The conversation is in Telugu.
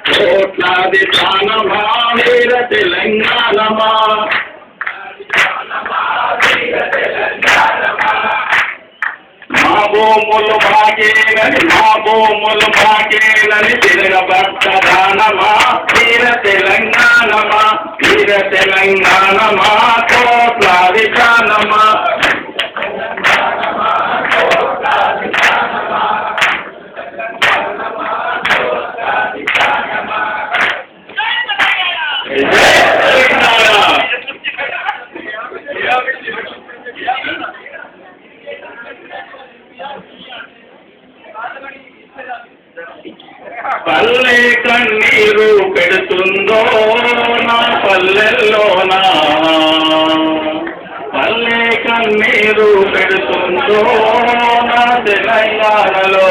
కోట్లాది ప్రాణమా వీర తెలంగాణమా మా భూములు మాకేనని తిరగబడ్డానమా వీర తెలంగాణమా కోట్లాది ప్రాణమా పల్లె కన్నీరు పెడుతుందో నా పల్లెల్లోనా పల్లె కన్నీరు పెడుతుందో నా తెలంగాణలో